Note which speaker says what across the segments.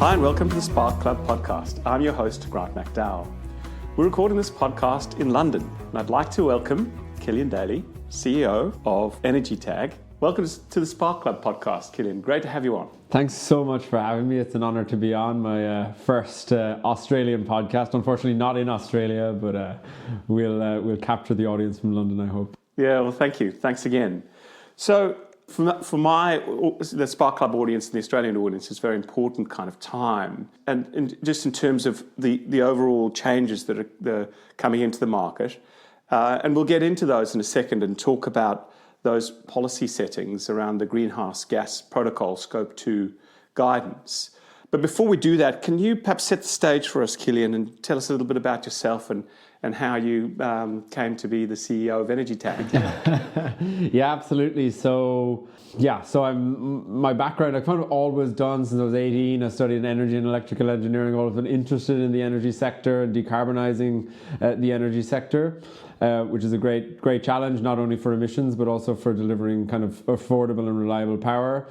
Speaker 1: Hi and welcome to the Spark Club podcast. I'm your host, Grant McDowell. We're recording this podcast in London, and I'd like to welcome Killian Daly, CEO of Energy Tag. Welcome to the Spark Club podcast, Killian. Great to have you on.
Speaker 2: Thanks so much for having me. It's an honor to be on my first Australian podcast. Unfortunately, not in Australia, but we'll capture the audience from London, I hope.
Speaker 1: Yeah, well, thank you. Thanks again. So, for the Spark Club audience and the Australian audience, it's a very important kind of time. And just in terms of the overall changes that are coming into the market, and we'll get into those in a second and talk about those policy settings around the greenhouse gas protocol scope 2 guidance. But before we do that, can you perhaps set the stage for us, Killian, and tell us a little bit about yourself and how you came to be the CEO of Energy Tag?
Speaker 2: Yeah, absolutely. So my background, I've kind of always done since I was 18. I studied energy and electrical engineering. I've always been interested in the energy sector and decarbonizing the energy sector. Which is a great challenge, not only for emissions, but also for delivering kind of affordable and reliable power.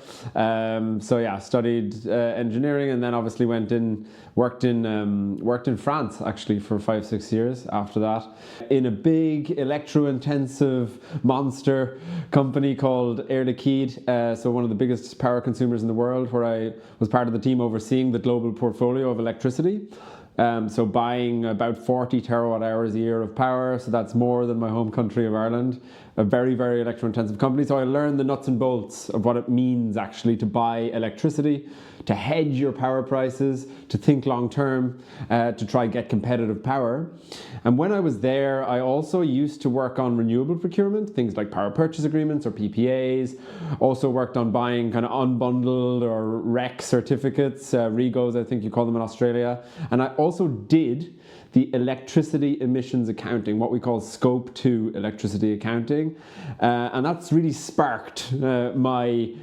Speaker 2: Studied engineering, and then obviously worked in France actually for 5-6 years after that, in a big electro-intensive monster company called Air Liquide, so one of the biggest power consumers in the world, where I was part of the team overseeing the global portfolio of electricity. So buying about 40 terawatt hours a year of power, so that's more than my home country of Ireland. A very, very electro-intensive company. So I learned the nuts and bolts of what it means actually to buy electricity, to hedge your power prices, to think long-term, to try get competitive power. And when I was there, I also used to work on renewable procurement, things like power purchase agreements or PPAs. Also worked on buying kind of unbundled or REC certificates, REGOs, I think you call them in Australia. And I also did the electricity emissions accounting, what we call scope 2 electricity accounting. And that's really sparked my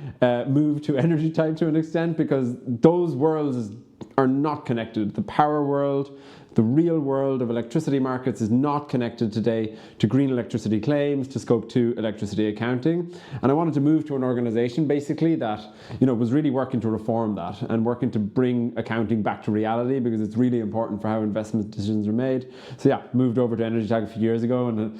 Speaker 2: move to Energy Tag to an extent, because those worlds are not connected. The power world, the real world of electricity markets, is not connected today to green electricity claims, to scope 2 electricity accounting. And I wanted to move to an organization basically that, was really working to reform that and working to bring accounting back to reality, because it's really important for how investment decisions are made. So moved over to Energy Tag a few years ago, and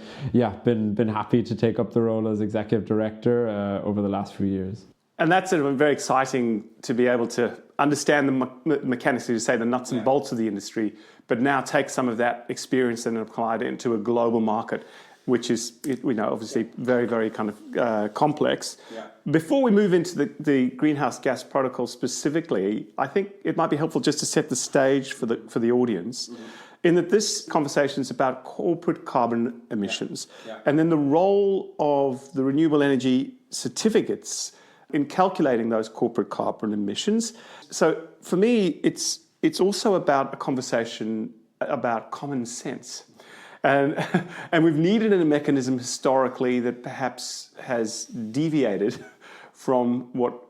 Speaker 2: been happy to take up the role as executive director over the last few years.
Speaker 1: And that's very exciting to be able to understand the mechanics, to say the nuts and bolts of the industry, but now take some of that experience and apply it into a global market, which is, obviously very, very kind of complex. Yeah. Before we move into the greenhouse gas protocol specifically, I think it might be helpful just to set the stage for the audience. Mm-hmm. In that this conversation is about corporate carbon emissions, and then the role of the renewable energy certificates in calculating those corporate carbon emissions. So for me, it's also about a conversation about common sense. And we've needed a mechanism historically that perhaps has deviated from what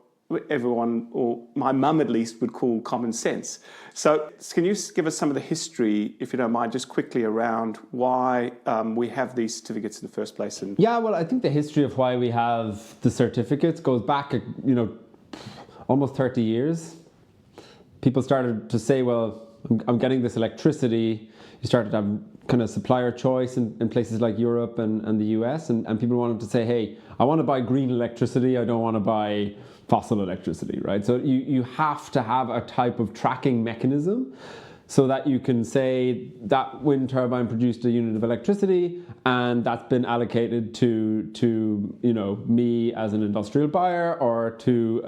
Speaker 1: everyone, or my mum at least, would call common sense. So can you give us some of the history, if you don't mind, just quickly around why we have these certificates in the first place?
Speaker 2: I think the history of why we have the certificates goes back, almost 30 years. People started to say, well, I'm getting this electricity. You started to have kind of supplier choice in places like Europe and the US, and people wanted to say, hey, I want to buy green electricity, I don't want to buy fossil electricity, right? So you have to have a type of tracking mechanism so that you can say that wind turbine produced a unit of electricity, and that's been allocated to me as an industrial buyer, or to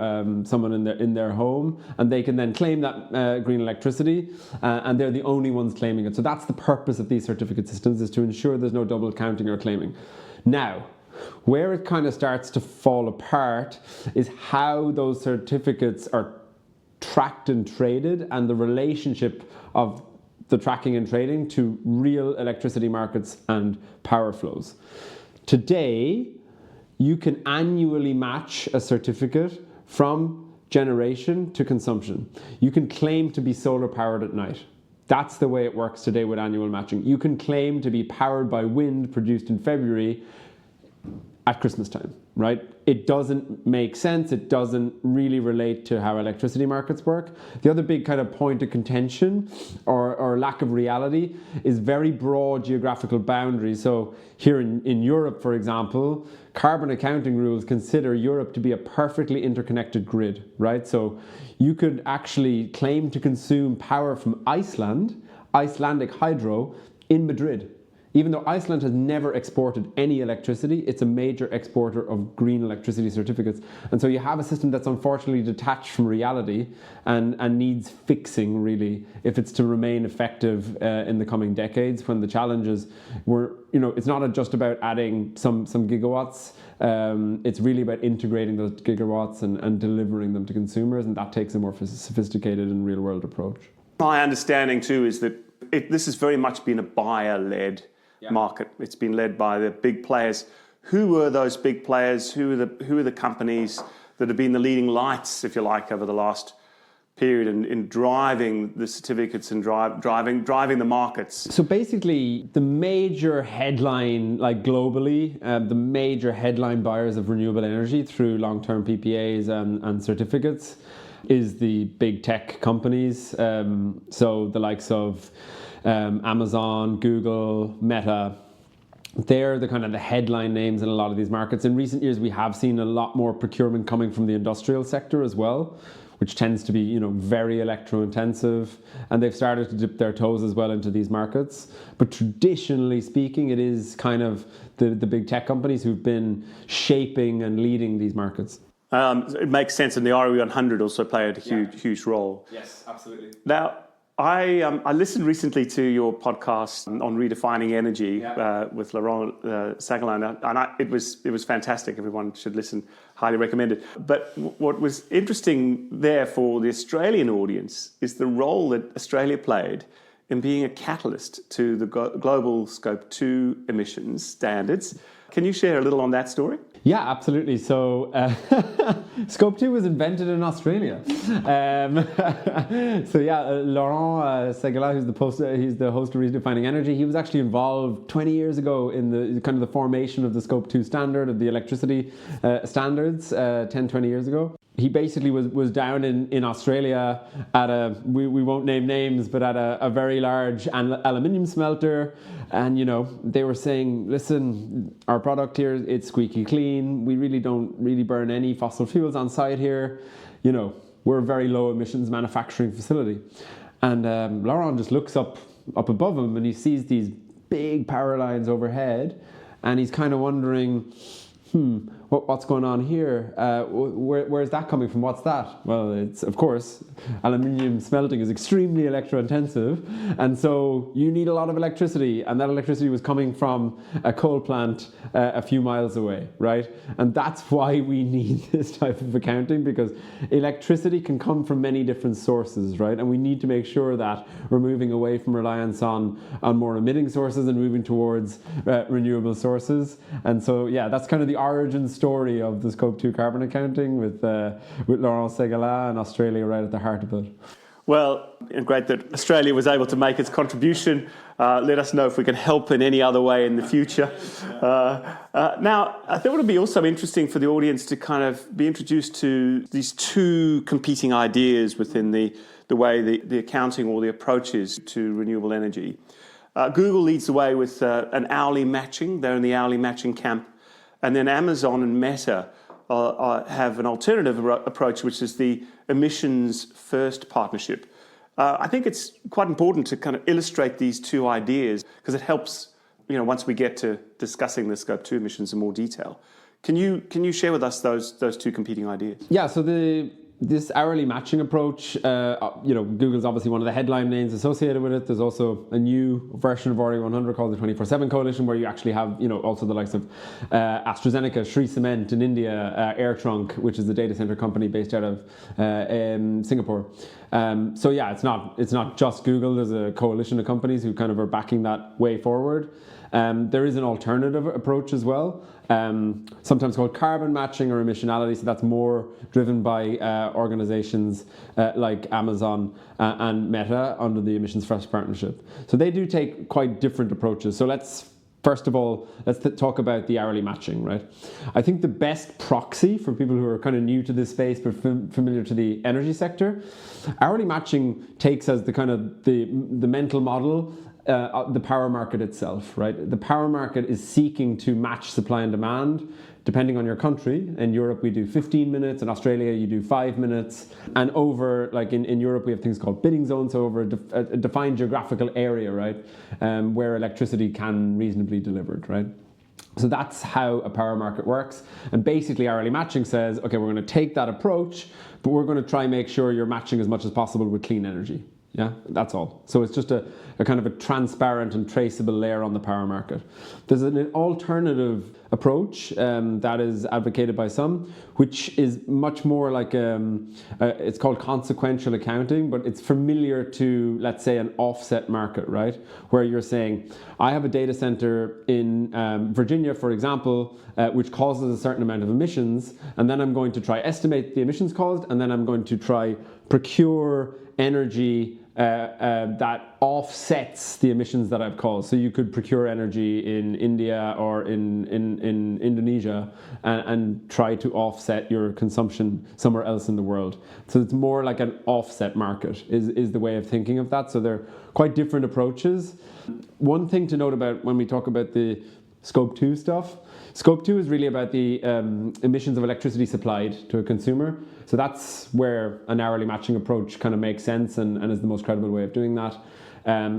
Speaker 2: someone in their home, and they can then claim that green electricity, and they're the only ones claiming it. So that's the purpose of these certificate systems, is to ensure there's no double counting or claiming. Now, where it kind of starts to fall apart is how those certificates are tracked and traded, and the relationship of the tracking and trading to real electricity markets and power flows. Today, you can annually match a certificate from generation to consumption. You can claim to be solar powered at night. That's the way it works today with annual matching. You can claim to be powered by wind produced in February at Christmas time, right? It doesn't make sense. It doesn't really relate to how electricity markets work. The other big kind of point of contention or lack of reality is very broad geographical boundaries. So here in Europe, for example, carbon accounting rules consider Europe to be a perfectly interconnected grid, right? So you could actually claim to consume power from Iceland, Icelandic hydro, in Madrid. Even though Iceland has never exported any electricity, it's a major exporter of green electricity certificates. And so you have a system that's unfortunately detached from reality and needs fixing, really, if it's to remain effective in the coming decades, when the challenges were, it's not just about adding some gigawatts. It's really about integrating those gigawatts and delivering them to consumers, and that takes a more sophisticated and real-world approach.
Speaker 1: My understanding too is that this has very much been a buyer-led market. It's been led by the big players. Who were those big players? Who are the companies that have been the leading lights, if you like, over the last period in driving the certificates and driving the markets?
Speaker 2: So basically, the major headline, like globally, the major headline buyers of renewable energy through long-term PPAs and certificates is the big tech companies. So the likes of Amazon, Google, Meta. They're the kind of the headline names in a lot of these markets. In recent years, we have seen a lot more procurement coming from the industrial sector as well, which tends to be, very electro-intensive, and they've started to dip their toes as well into these markets. But traditionally speaking, it is kind of the big tech companies who've been shaping and leading these markets.
Speaker 1: It makes sense, and the RE 100 also played a huge role.
Speaker 2: Yes, absolutely.
Speaker 1: Now, I listened recently to your podcast on redefining energy with Laurent Segalin, and it was fantastic. Everyone should listen. Highly recommend it. But what was interesting there for the Australian audience is the role that Australia played in being a catalyst to the global Scope 2 emissions standards. Can you share a little on that story?
Speaker 2: Yeah, absolutely. So Scope 2 was invented in Australia. Laurent Segalin, he's the host of Redefining Energy, he was actually involved 20 years ago in the kind of the formation of the Scope 2 standard, of the electricity standards 10-20 years ago. He basically was down in Australia at we won't name names, but at a very large aluminium smelter. And, they were saying, listen, our product here, it's squeaky clean. We really don't burn any fossil fuels on site here. We're a very low emissions manufacturing facility. And Laurent just looks up above him and he sees these big power lines overhead. And he's kind of wondering, what's going on here? Where's that coming from? What's that? Well, it's, of course, aluminium smelting is extremely electro-intensive, and so you need a lot of electricity, and that electricity was coming from a coal plant a few miles away, right? And that's why we need this type of accounting, because electricity can come from many different sources, right? And we need to make sure that we're moving away from reliance on more emitting sources and moving towards renewable sources. And so, that's kind of the origin story of the Scope 2 carbon accounting with Laurent Segalin and Australia right at the heart of it.
Speaker 1: Well, great that Australia was able to make its contribution. Let us know if we can help in any other way in the future. Now, I thought it would be also interesting for the audience to kind of be introduced to these two competing ideas within the way the accounting or the approach is to renewable energy. Google leads the way with an hourly matching. They're in the hourly matching camp. And then Amazon and Meta have an alternative approach, which is the emissions first partnership. I think it's quite important to kind of illustrate these two ideas because it helps, once we get to discussing the Scope 2 emissions in more detail. Can you share with us those two competing ideas?
Speaker 2: Yeah, so this hourly matching approach, Google's obviously one of the headline names associated with it. There's also a new version of RE100 called the 24/7 Coalition, where you actually have, also the likes of AstraZeneca, Shree Cement in India, AirTrunk, which is the data center company based out of Singapore. It's not just Google. There's a coalition of companies who kind of are backing that way forward. There is an alternative approach as well, sometimes called carbon matching or emissionality. So that's more driven by organizations like Amazon and Meta under the Emissions First Partnership. So they do take quite different approaches. So let's First of all, let's talk about the hourly matching, right? I think the best proxy for people who are kind of new to this space but familiar to the energy sector, hourly matching takes as the kind of the mental model the power market itself, right? The power market is seeking to match supply and demand depending on your country. In Europe, we do 15 minutes. In Australia, you do 5 minutes. And over, like in Europe, we have things called bidding zones, so over a defined geographical area, right, where electricity can reasonably be delivered, right? So that's how a power market works. And basically, hourly matching says, okay, we're going to take that approach, but we're going to try and make sure you're matching as much as possible with clean energy. Yeah, that's all. So it's just a kind of a transparent and traceable layer on the power market. There's an alternative approach that is advocated by some, which is much more like it's called consequential accounting, but it's familiar to, let's say, an offset market, right? Where you're saying, I have a data center in Virginia, for example, which causes a certain amount of emissions, and then I'm going to try estimate the emissions caused, and then I'm going to try procure energy that offsets the emissions that I've caused. So you could procure energy in India or in Indonesia and try to offset your consumption somewhere else in the world. So it's more like an offset market is the way of thinking of that. So they're quite different approaches. One thing to note about when we talk about the Scope 2 stuff, Scope 2 is really about the emissions of electricity supplied to a consumer. So that's where an hourly matching approach kind of makes sense and is the most credible way of doing that.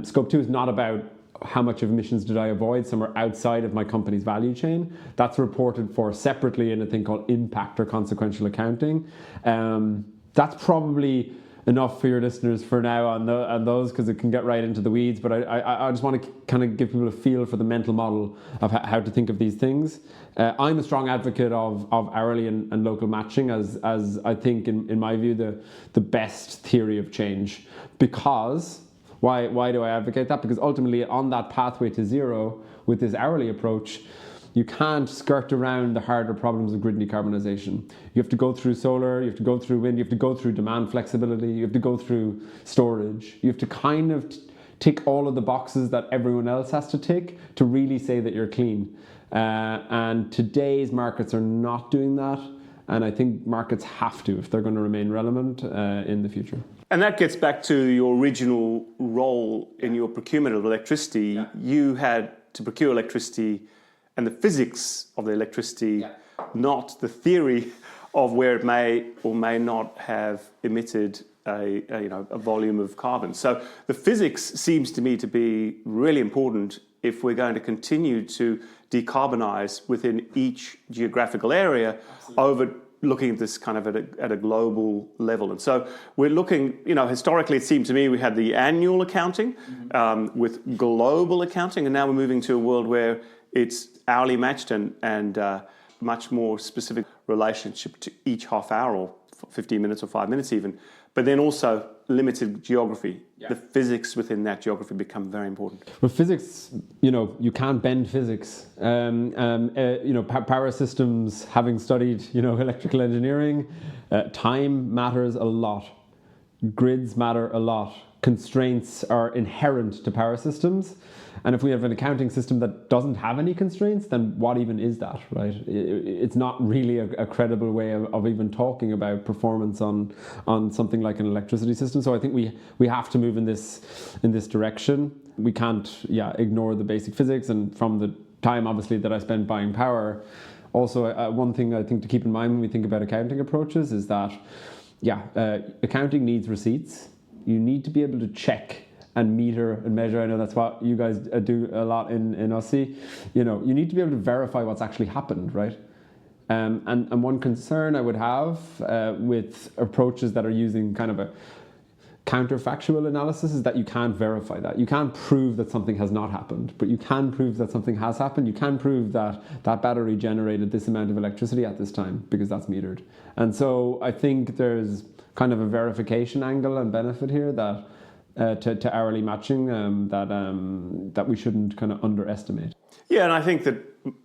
Speaker 2: Scope 2 is not about how much of emissions did I avoid somewhere outside of my company's value chain. That's reported for separately in a thing called impact or consequential accounting. That's probably enough for your listeners for now on those, because it can get right into the weeds, but I just want to kind of give people a feel for the mental model of how to think of these things. I'm a strong advocate of hourly and local matching as I think, in my view, the best theory of change. Because, why do I advocate that? Because ultimately on that pathway to zero with this hourly approach, you can't skirt around the harder problems of grid decarbonization. You have to go through solar, you have to go through wind, you have to go through demand flexibility, you have to go through storage. You have to kind of tick all of the boxes that everyone else has to tick to really say that you're clean. And today's markets are not doing that. And I think markets have to if they're going to remain relevant in the future.
Speaker 1: And that gets back to your original role in your procurement of electricity. Yeah. You had to procure electricity and the physics of the electricity, not the theory of where it may or may not have emitted a volume of carbon. So the physics seems to me to be really important if we're going to continue to decarbonize within each geographical area. Absolutely. Over looking at this kind of at a global level. And so we're looking, historically it seemed to me we had the annual accounting with global accounting, and now we're moving to a world where it's hourly matched and much more specific relationship to each half hour or 15 minutes or 5 minutes even. But then also limited geography. Yeah. The physics within that geography become very important.
Speaker 2: Well, physics, you can't bend physics. Power systems, having studied, electrical engineering, time matters a lot. Grids matter a lot. Constraints are inherent to power systems. And if we have an accounting system that doesn't have any constraints, then what even is that, right? It's not really a credible way of even talking about performance on something like an electricity system. So I think we have to move in this direction. We can't, ignore the basic physics. And from the time, obviously, that I spent buying power, also one thing I think to keep in mind when we think about accounting approaches is that, accounting needs receipts. You need to be able to check and meter and measure. I know that's what you guys do a lot in Aussie. You need to be able to verify what's actually happened, right? And one concern I would have with approaches that are using kind of a counterfactual analysis is that you can't verify that. You can't prove that something has not happened, but you can prove that something has happened. You can prove that that battery generated this amount of electricity at this time because that's metered. And so I think there's kind of a verification angle and benefit here that to hourly matching that we shouldn't kind of underestimate.
Speaker 1: Yeah, and I think that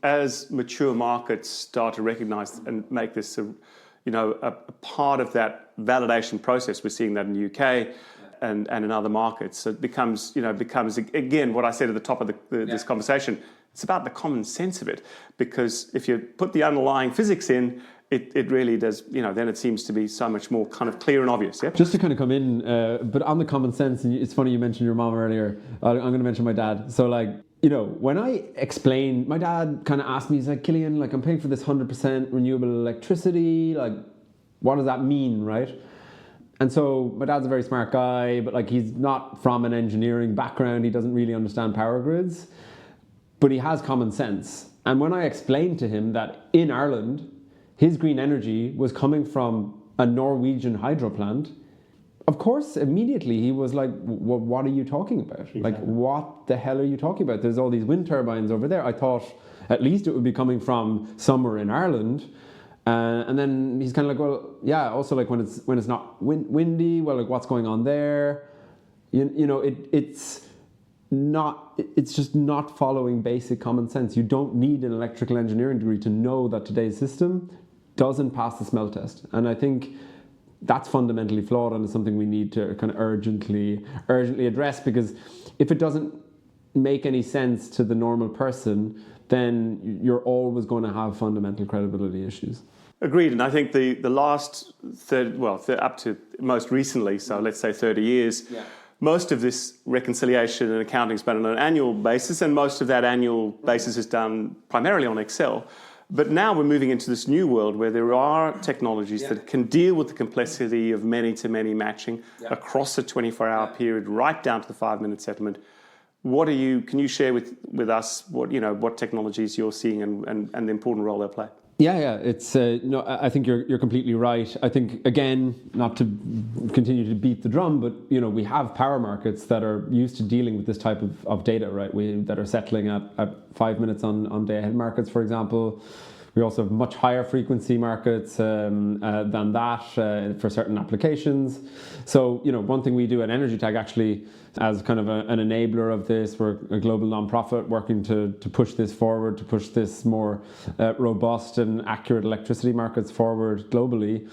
Speaker 1: as mature markets start to recognise and make this a part of that validation process, we're seeing that in the UK and in other markets. So it becomes again what I said at the top of this conversation, It's about the common sense of it, because if you put the underlying physics in, it really does, then it seems to be so much more kind of clear and obvious. Yeah.
Speaker 2: Just to kind of come in, but on the common sense, and it's funny you mentioned your mom earlier. I'm going to mention my dad. So when I explained, my dad kind of asked me, he's like, Killian, I'm paying for this 100% renewable electricity. What does that mean, right? And so my dad's a very smart guy, but he's not from an engineering background. He doesn't really understand power grids, but he has common sense. And when I explained to him that in Ireland, his green energy was coming from a Norwegian hydro plant, of course, immediately he was like, what are you talking about?
Speaker 1: Exactly.
Speaker 2: What the hell are you talking about? There's all these wind turbines over there. I thought at least it would be coming from somewhere in Ireland. And then he's kind of like, well, yeah, also when it's not windy, well, what's going on there? It's just not following basic common sense. You don't need an electrical engineering degree to know that today's system doesn't pass the smell test. And I think that's fundamentally flawed, and it's something we need to kind of urgently address, because if it doesn't make any sense to the normal person, then you're always going to have fundamental credibility issues.
Speaker 1: Agreed, and I think the last up to most recently, so let's say 30 years, most of this reconciliation and accounting is done on an annual basis, and most of that annual basis is done primarily on Excel. But now we're moving into this new world where there are technologies that can deal with the complexity of many-to-many matching across a 24-hour period, right down to the 5-minute settlement. Can you share with us what technologies you're seeing and the important role they play?
Speaker 2: Yeah. It's I think you're completely right. I think, again, not to continue to beat the drum, but we have power markets that are used to dealing with this type of data, right? That are settling at 5 minutes on day ahead markets, for example. We also have much higher frequency markets than that for certain applications. So, one thing we do at Energy Tech, actually, as kind of an enabler of this, we're a global nonprofit working to push this forward, to push this more robust and accurate electricity markets forward globally.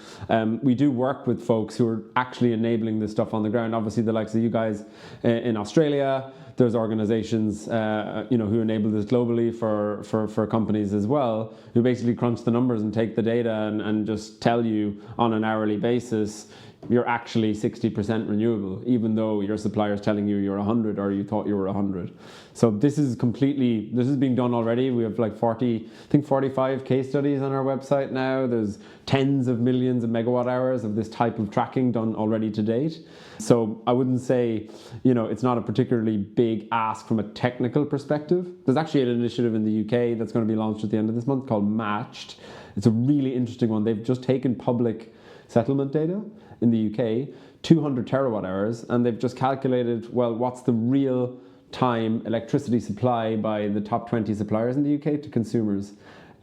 Speaker 2: We do work with folks who are actually enabling this stuff on the ground. Obviously, the likes of you guys in Australia. There's organizations, who enable this globally for companies as well, who basically crunch the numbers and take the data and just tell you on an hourly basis, you're actually 60% renewable, even though your supplier is telling you you're 100 or you thought you were 100. So this is being done already. We have 45 case studies on our website now. There's tens of millions of megawatt hours of this type of tracking done already to date. So I wouldn't say, it's not a particularly big ask from a technical perspective. There's actually an initiative in the UK that's going to be launched at the end of this month called Matched. It's a really interesting one. They've just taken public settlement data in the UK, 200 terawatt hours, and they've just calculated, what's the real time electricity supply by the top 20 suppliers in the UK to consumers.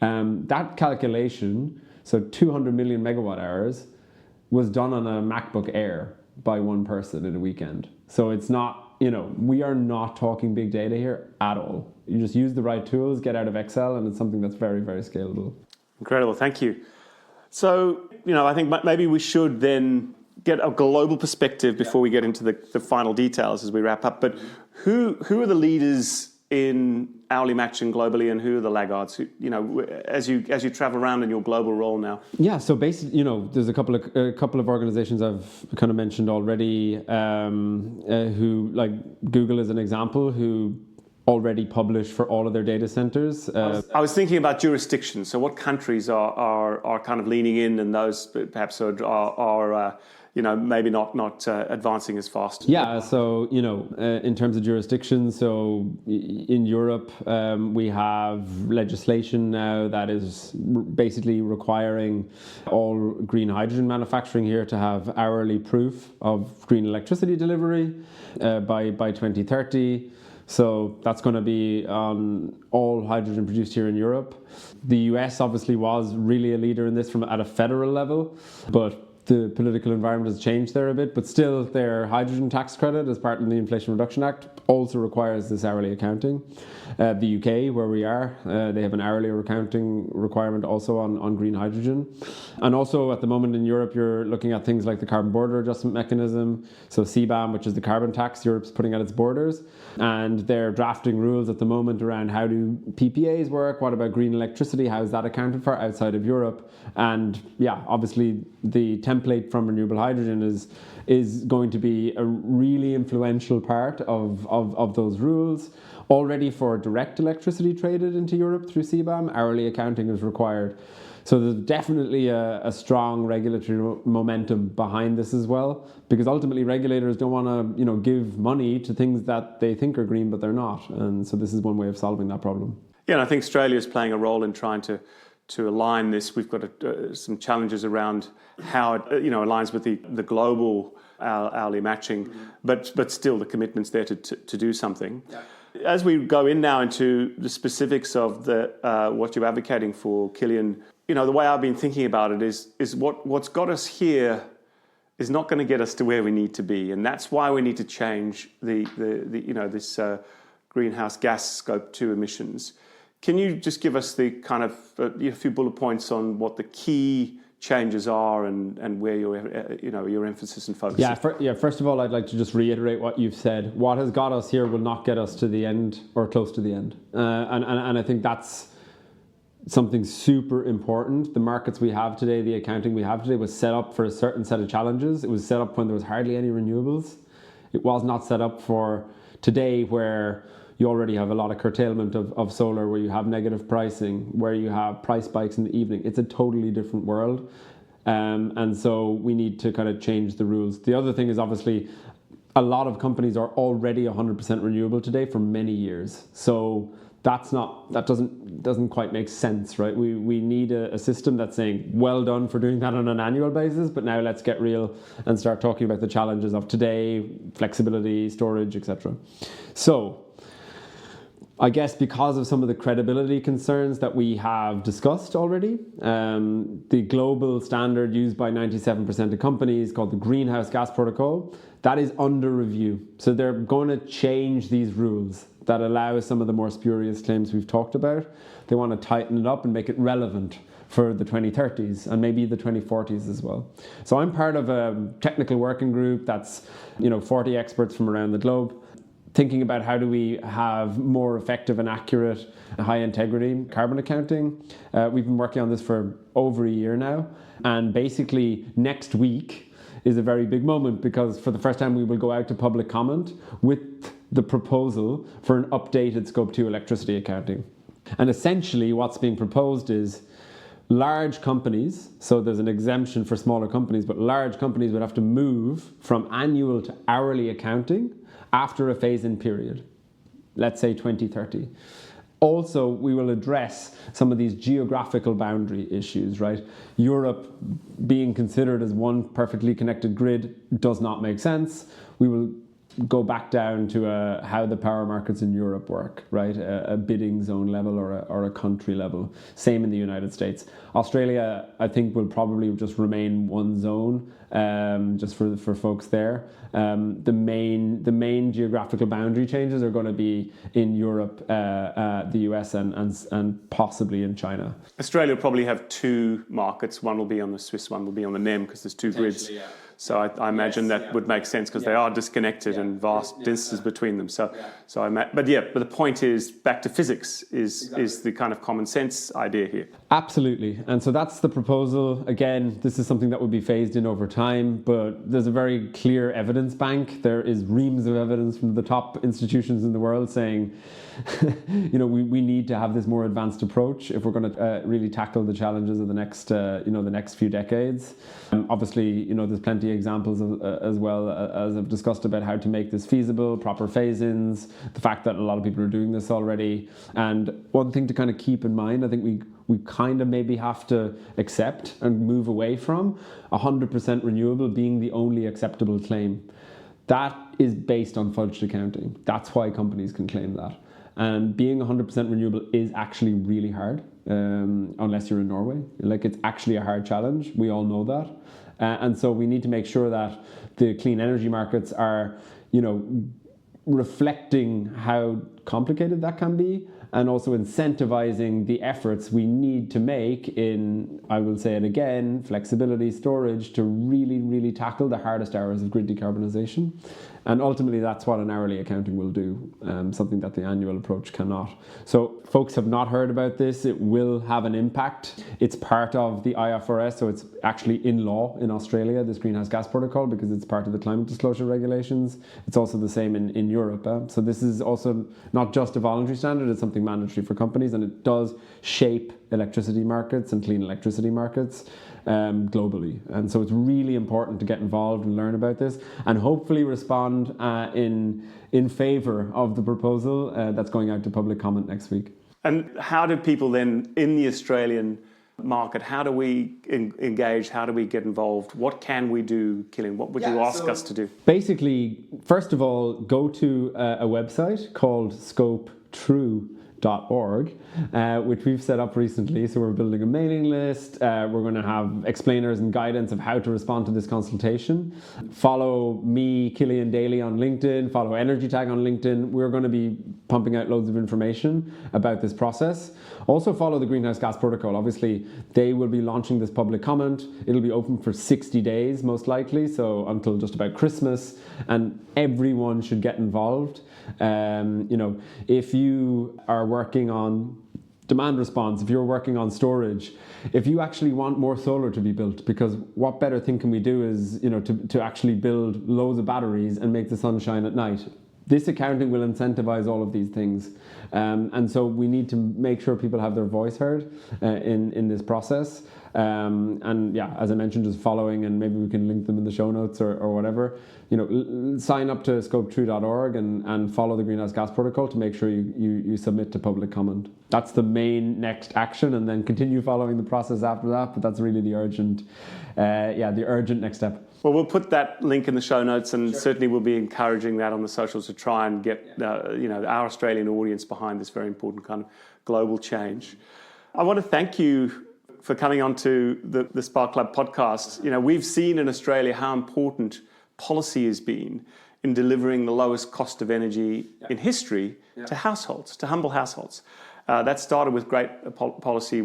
Speaker 2: That calculation, so 200 million megawatt hours, was done on a MacBook Air by one person in a weekend. So it's not, we are not talking big data here at all. You just use the right tools, get out of Excel, and it's something that's very, very scalable.
Speaker 1: Incredible, thank you. So, I think maybe we should then get a global perspective before we get into the final details as we wrap up. But who are the leaders in hourly matching globally, and who are the laggards? As you travel around in your global role now.
Speaker 2: Yeah, so basically, there's a couple of organizations I've kind of mentioned already, who, like Google is an example, who already publish for all of their data centers.
Speaker 1: I was thinking about jurisdictions. So what countries are kind of leaning in, and those perhaps are maybe not advancing as fast?
Speaker 2: Yeah, so, in terms of jurisdictions, so in Europe, we have legislation now that is basically requiring all green hydrogen manufacturing here to have hourly proof of green electricity delivery by 2030. So that's going to be on all hydrogen produced here in Europe. The US obviously was really a leader in this at a federal level, but the political environment has changed there a bit. But still, their hydrogen tax credit as part of the Inflation Reduction Act also requires this hourly accounting. The UK, where we are, they have an hourly accounting requirement also on green hydrogen. And also at the moment in Europe, you're looking at things like the carbon border adjustment mechanism, so CBAM, which is the carbon tax Europe's putting at its borders. And they're drafting rules at the moment around how do PPAs work, what about green electricity, how is that accounted for outside of Europe? And yeah, obviously the template from renewable hydrogen is going to be a really influential part of those rules. Already for direct electricity traded into Europe through CBAM, hourly accounting is required. So there's definitely a strong regulatory momentum behind this as well, because ultimately regulators don't want to, give money to things that they think are green but they're not, and so this is one way of solving that problem.
Speaker 1: Yeah, and I think Australia is playing a role in trying to align this. We've got some challenges around how it aligns with the global hourly matching, but still the commitment's there to do something. Yeah. As we go in now into the specifics of what you're advocating for, Killian, the way I've been thinking about it is what's got us here is not going to get us to where we need to be, and that's why we need to change this greenhouse gas scope 2 emissions. Can you just give us the kind of a few bullet points on what the key changes are and where your emphasis and focus is?
Speaker 2: First of all, I'd like to just reiterate what you've said. What has got us here will not get us to the end or close to the end. And I think that's something super important. The markets we have today, the accounting we have today was set up for a certain set of challenges. It was set up when there was hardly any renewables. It was not set up for today, where you already have a lot of curtailment of solar, where you have negative pricing, where you have price spikes in the evening. It's a totally different world. And so we need to kind of change the rules. The other thing is obviously a lot of companies are already 100% renewable today for many years. So that doesn't quite make sense, right? We need a system that's saying, well done for doing that on an annual basis, but now let's get real and start talking about the challenges of today, flexibility, storage, etc. So I guess because of some of the credibility concerns that we have discussed already, the global standard used by 97% of companies called the Greenhouse Gas Protocol, that is under review. So they're going to change these rules that allow some of the more spurious claims we've talked about. They want to tighten it up and make it relevant for the 2030s and maybe the 2040s as well. So I'm part of a technical working group that's 40 experts from around the globe, thinking about how do we have more effective and accurate, high integrity carbon accounting. We've been working on this for over a year now. And basically next week is a very big moment, because for the first time we will go out to public comment with the proposal for an updated Scope 2 electricity accounting. And essentially what's being proposed is large companies, so there's an exemption for smaller companies, but large companies would have to move from annual to hourly accounting after a phase-in period, let's say 2030. Also, we will address some of these geographical boundary issues, right? Europe being considered as one perfectly connected grid does not make sense. We will go back down to how the power markets in Europe work, right? A bidding zone level or a country level. Same in the United States. Australia, I think, will probably just remain one zone, just for folks there. The main geographical boundary changes are going to be in Europe, the US, and possibly in China.
Speaker 1: Australia will probably have two markets. One will be on the Swiss, one will be on the NEM, because there's two grids. Yeah. So I imagine that would make sense, because they are disconnected and vast distances between them. But the point is, back to physics is the kind of common sense idea here.
Speaker 2: Absolutely. And so that's the proposal. Again, this is something that would be phased in over time, but there's a very clear evidence bank. There is reams of evidence from the top institutions in the world saying, we need to have this more advanced approach if we're going to really tackle the challenges of the next few decades. Obviously, there's plenty of examples as well as I've discussed about how to make this feasible, proper phase-ins, the fact that a lot of people are doing this already. And one thing to kind of keep in mind, I think we kind of maybe have to accept and move away from 100% renewable being the only acceptable claim. That is based on fudged accounting. That's why companies can claim that. And being 100% renewable is actually really hard, unless you're in Norway. It's actually a hard challenge. We all know that. And so we need to make sure that the clean energy markets are, reflecting how complicated that can be, and also incentivizing the efforts we need to make in, I will say it again, flexibility, storage, to really, really tackle the hardest hours of grid decarbonization. And ultimately, that's what an hourly accounting will do, something that the annual approach cannot. So folks have not heard about this. It will have an impact. It's part of the IFRS, so it's actually in law in Australia, this Greenhouse Gas Protocol, because it's part of the climate disclosure regulations. It's also the same in Europe. So this is also not just a voluntary standard, it's something mandatory for companies, and it does shape electricity markets and clean electricity markets globally. And so it's really important to get involved and learn about this, and hopefully respond in favor of the proposal that's going out to public comment next week.
Speaker 1: And how do people then in the Australian market, how do we engage? How do we get involved? What can we do, Killian? What would you ask us to do?
Speaker 2: Basically, first of all, go to a website called scopetrue.org, which we've set up recently. So we're building a mailing list. We're going to have explainers and guidance of how to respond to this consultation. Follow me, Killian Daly, on LinkedIn. Follow Energy Tag on LinkedIn. We're going to be pumping out loads of information about this process. Also follow the Greenhouse Gas Protocol. Obviously, they will be launching this public comment. It'll be open for 60 days, most likely, so until just about Christmas, and everyone should get involved. If you are working on demand response, if you're working on storage, if you actually want more solar to be built, because what better thing can we do is, to actually build loads of batteries and make the sun shine at night. This accounting will incentivize all of these things. And so we need to make sure people have their voice heard in this process. And yeah, as I mentioned, just following, and maybe we can link them in the show notes or whatever. Sign up to scopetrue.org and follow the Greenhouse Gas Protocol to make sure you submit to public comment. That's the main next action, and then continue following the process after that. But that's really the urgent next step.
Speaker 1: Well, we'll put that link in the show notes, and certainly we'll be encouraging that on the socials to try and get our Australian audience behind this very important kind of global change. I want to thank you for coming on to the Spark Club podcast. We've seen in Australia how important policy has been in delivering the lowest cost of energy in history to households, to humble households. That started with great policy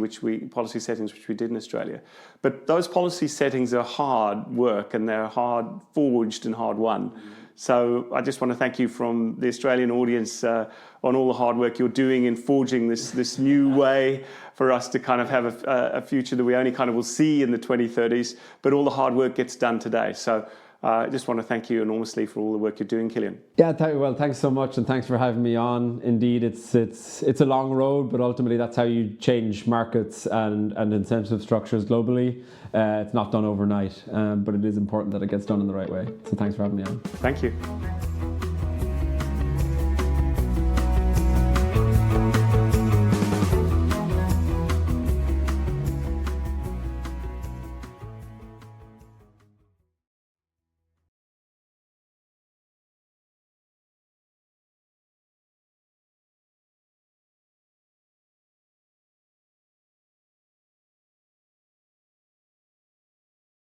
Speaker 1: settings which we did in Australia. But those policy settings are hard work, and they're hard forged and hard won. So I just want to thank you from the Australian audience on all the hard work you're doing in forging this new way for us to kind of have a future that we only kind of will see in the 2030s, but all the hard work gets done today. So I just want to thank you enormously for all the work you're doing, Killian.
Speaker 2: Yeah, thanks so much, and thanks for having me on. Indeed, it's a long road, but ultimately that's how you change markets and incentive structures globally. It's not done overnight, but it is important that it gets done in the right way. So thanks for having me on.
Speaker 1: Thank you.